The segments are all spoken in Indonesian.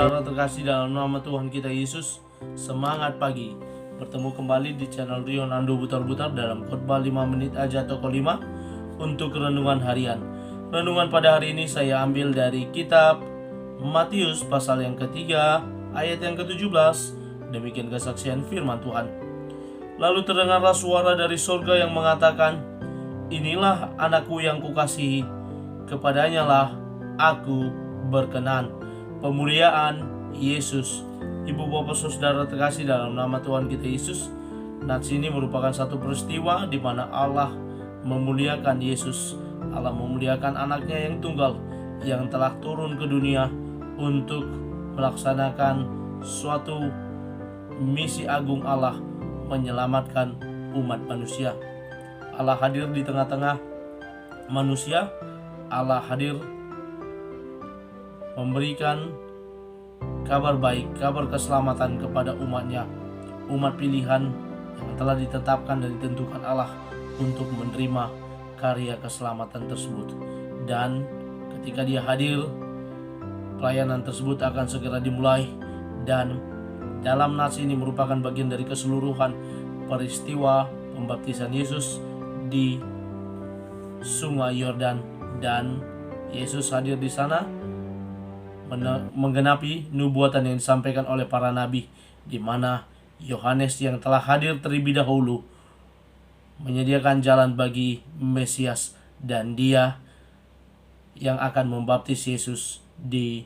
saudara terkasih dalam nama Tuhan kita Yesus, semangat pagi. Bertemu kembali di channel Rio Nando Butar-Butar dalam khotbah 5 menit aja toko 5 untuk renungan harian. Renungan pada hari ini saya ambil dari kitab Matius pasal yang ketiga ayat yang ke-17. Demikian kesaksian firman Tuhan. Lalu terdengarlah suara dari surga yang mengatakan, "Inilah anakku yang kukasihi, kepadanya lah aku berkenan." Pemuliaan Yesus. Ibu bapak saudara terkasih dalam nama Tuhan kita Yesus, nats ini merupakan satu peristiwa di mana Allah memuliakan Yesus. Allah memuliakan anaknya yang tunggal yang telah turun ke dunia untuk melaksanakan suatu misi agung Allah, menyelamatkan umat manusia. Allah hadir di tengah-tengah manusia. Allah hadir memberikan kabar baik, kabar keselamatan kepada umatnya, umat pilihan yang telah ditetapkan dan ditentukan Allah untuk menerima karya keselamatan tersebut. Dan ketika dia hadir, pelayanan tersebut akan segera dimulai. Dan dalam nats ini merupakan bagian dari keseluruhan peristiwa pembaptisan Yesus di Sungai Yordan, dan Yesus hadir di sana menggenapi nubuatan yang disampaikan oleh para nabi, di mana Yohanes yang telah hadir terlebih dahulu menyediakan jalan bagi Mesias, dan dia yang akan membaptis Yesus di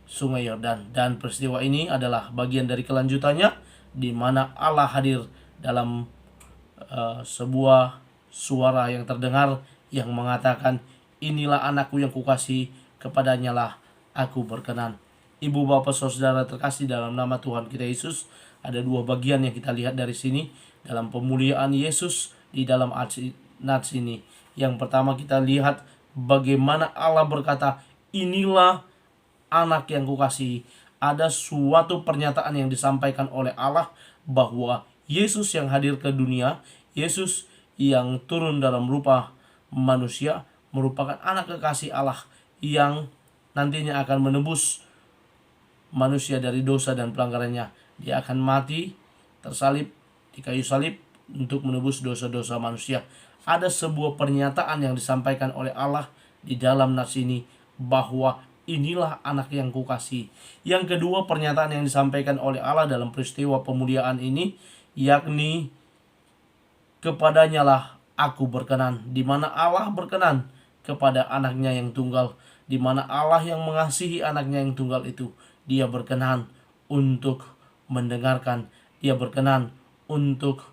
Sungai Yordan. Dan peristiwa ini adalah bagian dari kelanjutannya, di mana Allah hadir dalam sebuah suara yang terdengar yang mengatakan, "Inilah anakku yang kukasihi, kepadanya lah aku berkenan." Ibu bapak saudara terkasih dalam nama Tuhan kita Yesus, ada dua bagian yang kita lihat dari sini dalam pemuliaan Yesus di dalam nats ini. Yang pertama kita lihat bagaimana Allah berkata, "Inilah anak yang kukasihi." Ada suatu pernyataan yang disampaikan oleh Allah bahwa Yesus yang hadir ke dunia, Yesus yang turun dalam rupa manusia, merupakan anak kekasih Allah yang nantinya akan menebus manusia dari dosa dan pelanggarannya. Dia akan mati, tersalib di kayu salib untuk menebus dosa-dosa manusia. Ada sebuah pernyataan yang disampaikan oleh Allah di dalam nats ini bahwa inilah anak yang kukasihi. Yang kedua, pernyataan yang disampaikan oleh Allah dalam peristiwa pemuliaan ini, yakni kepadanya lah aku berkenan, di mana Allah berkenan kepada anaknya yang tunggal, di mana Allah yang mengasihi anaknya yang tunggal itu, dia berkenan untuk mendengarkan, dia berkenan untuk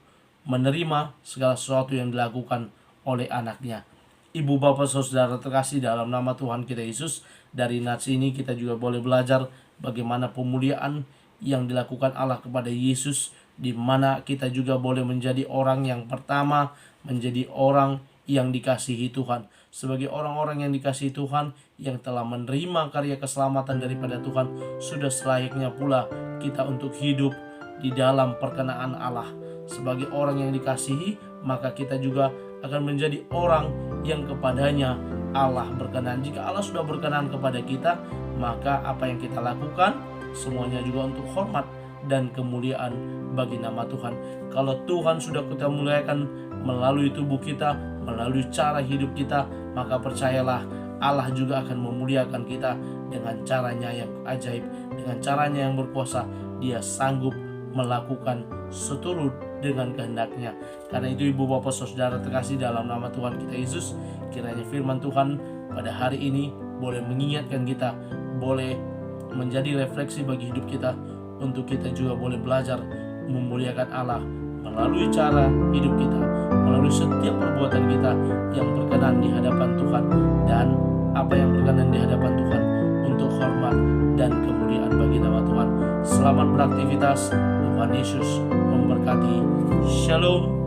menerima segala sesuatu yang dilakukan oleh anaknya. Ibu bapak saudara terkasih dalam nama Tuhan kita Yesus, dari nats ini kita juga boleh belajar bagaimana pemuliaan yang dilakukan Allah kepada Yesus, di mana kita juga boleh menjadi orang yang pertama, menjadi orang yang dikasihi Tuhan. Sebagai orang-orang yang dikasihi Tuhan, yang telah menerima karya keselamatan daripada Tuhan, sudah selayaknya pula kita untuk hidup di dalam perkenaan Allah. Sebagai orang yang dikasihi, maka kita juga akan menjadi orang yang kepadanya Allah berkenan. Jika Allah sudah berkenan kepada kita, maka apa yang kita lakukan semuanya juga untuk hormat dan kemuliaan bagi nama Tuhan. Kalau Tuhan sudah kita muliakan melalui tubuh kita, melalui cara hidup kita, maka percayalah Allah juga akan memuliakan kita dengan caranya yang ajaib, dengan caranya yang berkuasa. Dia sanggup melakukan seturut dengan kehendaknya. Karena itu ibu bapak saudara terkasih dalam nama Tuhan kita Yesus, kiranya firman Tuhan pada hari ini boleh mengingatkan kita, boleh menjadi refleksi bagi hidup kita, untuk kita juga boleh belajar memuliakan Allah melalui cara hidup kita, melalui setiap perbuatan kita yang berkenan di hadapan Tuhan, dan apa yang berkenan di hadapan Tuhan untuk hormat dan kemuliaan bagi nama Tuhan. Selamat beraktivitas. Tuhan Yesus memberkati. Shalom.